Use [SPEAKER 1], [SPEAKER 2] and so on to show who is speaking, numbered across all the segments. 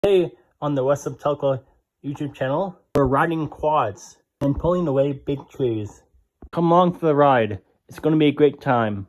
[SPEAKER 1] Today on the West of Telkwa YouTube channel, we're riding quads and pulling away big trees. Come along for the ride. It's going to be a great time.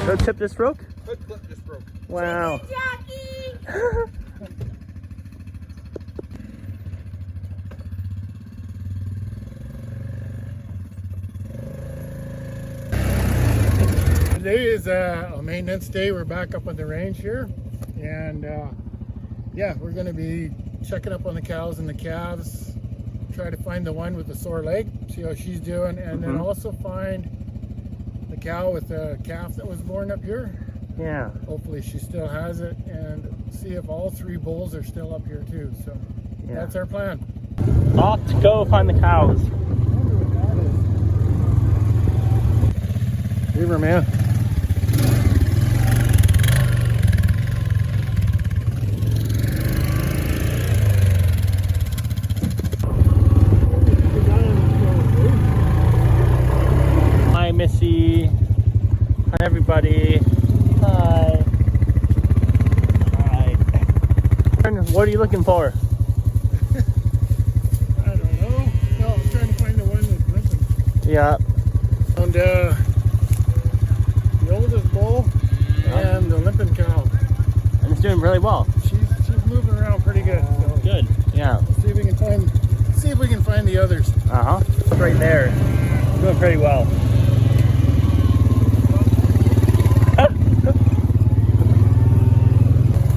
[SPEAKER 1] Could tip this rope?
[SPEAKER 2] Could flip this rope.
[SPEAKER 1] Wow.
[SPEAKER 2] Today is a maintenance day. We're back up on the range here, and yeah, we're going to be checking up on the cows and the calves, try to find the one with the sore leg, see how she's doing, and then also find the cow with the calf that was born up here.
[SPEAKER 1] Yeah.
[SPEAKER 2] Hopefully she still has it, and see if all three bulls are still up here too. So
[SPEAKER 1] Yeah.
[SPEAKER 2] that's our plan.
[SPEAKER 1] Off to go find the cows.
[SPEAKER 2] Beaver man.
[SPEAKER 1] Hi, Missy. Hi, everybody. Hi. Hi. What are you looking for?
[SPEAKER 2] I don't know. No, I'm trying to find the one with limping.
[SPEAKER 1] Yeah.
[SPEAKER 2] Found the oldest bull and the limping cow.
[SPEAKER 1] And it's doing really well.
[SPEAKER 2] She's moving around pretty good. So
[SPEAKER 1] Good. Yeah.
[SPEAKER 2] let's see if we can find the others.
[SPEAKER 1] Uh-huh. It's right there. It's doing pretty well.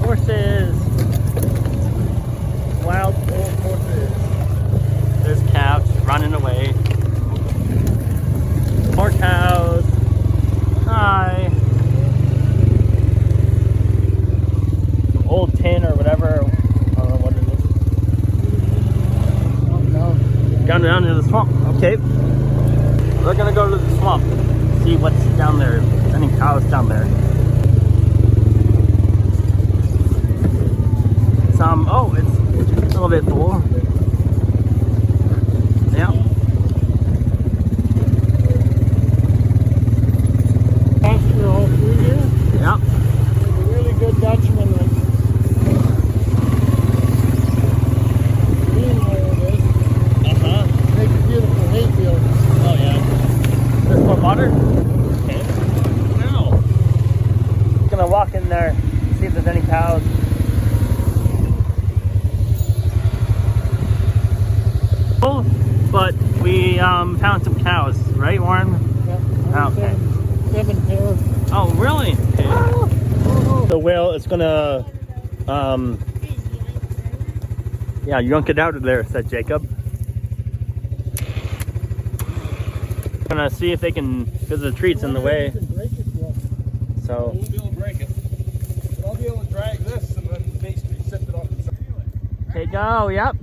[SPEAKER 1] Horses. Wild bull horses. There's cows running away. More cows. Hi. Some old tin or whatever. I don't know what it is.
[SPEAKER 2] Oh, no.
[SPEAKER 1] Gone down to the swamp. Okay. We're gonna go to the swamp. See what's down there. If there's any cows down there. Oh, it's a little bit full. Yeah.
[SPEAKER 2] Pasture all through here.
[SPEAKER 1] Yeah.
[SPEAKER 2] There's a really good Dutchman like green where it is.
[SPEAKER 1] Uh-huh.
[SPEAKER 2] Make a beautiful hayfield.
[SPEAKER 1] Oh, yeah. There's more water? Okay. Wow. Gonna walk in there, see if there's any cows. But we found some cows, right, Warren?
[SPEAKER 2] Yeah.
[SPEAKER 1] Okay.
[SPEAKER 2] 7 pairs.
[SPEAKER 1] Oh, really? Okay. The whale is gonna, yeah, you don't get out of there, said Jacob. Gonna see if they can, because the tree's in the way. So.
[SPEAKER 2] We'll be able to break it. But I'll be able to drag this and then basically sift it off the side.
[SPEAKER 1] Okay, go, yep.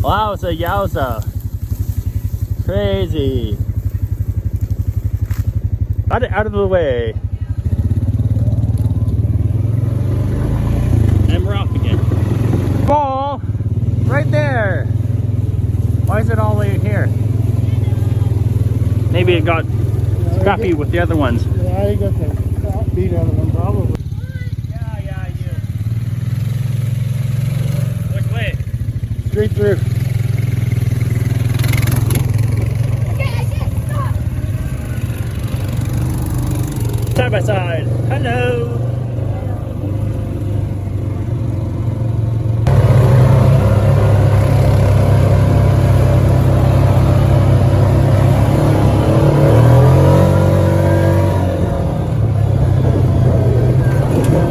[SPEAKER 1] Wow, it's a yowza. Crazy. Got it out of the way. And we're off again. Ball! Right there! Why is it all the way here? Maybe it got scrappy with the other ones.
[SPEAKER 2] Yeah, you got the beat out of them probably.
[SPEAKER 1] Yeah, you. Which way?
[SPEAKER 2] straight through.
[SPEAKER 1] Side by side. Hello.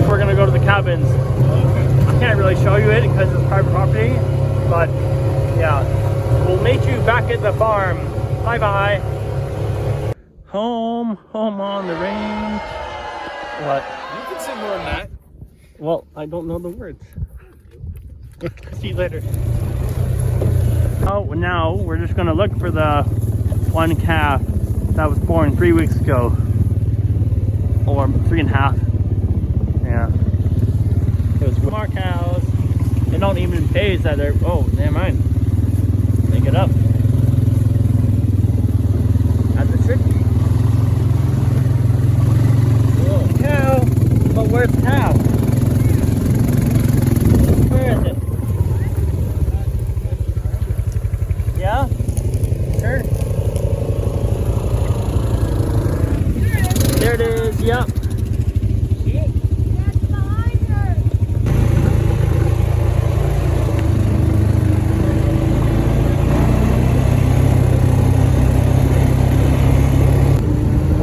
[SPEAKER 1] We're gonna go to the cabins. I can't really show you it because it's private property, but yeah, we'll meet you back at the farm. Bye bye. Home on the range. What?
[SPEAKER 2] You can sing more than that.
[SPEAKER 1] Well, I don't know the words. See you later. Oh, now we're just gonna look for the one calf that was born 3 weeks ago, or 3.5. Yeah. It was more cows. They don't even phase that they're. Oh, never mind. They get up. That's a tricky. Cow, but where's the cow? Where is it? Yeah? Sure. There it is, yep.
[SPEAKER 3] That's behind her.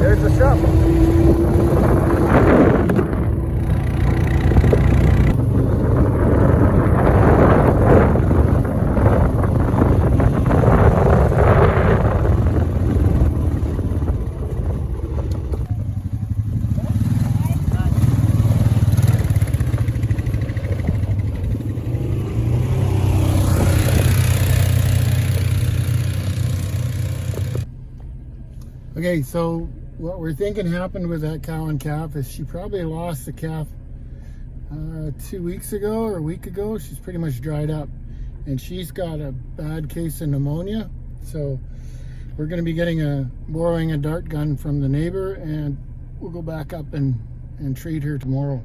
[SPEAKER 1] There's the shop.
[SPEAKER 2] Okay, so what we're thinking happened with that cow and calf is she probably lost the calf 2 weeks ago or a week ago. She's pretty much dried up, and she's got a bad case of pneumonia. So we're going to be borrowing a dart gun from the neighbor, and we'll go back up and treat her tomorrow.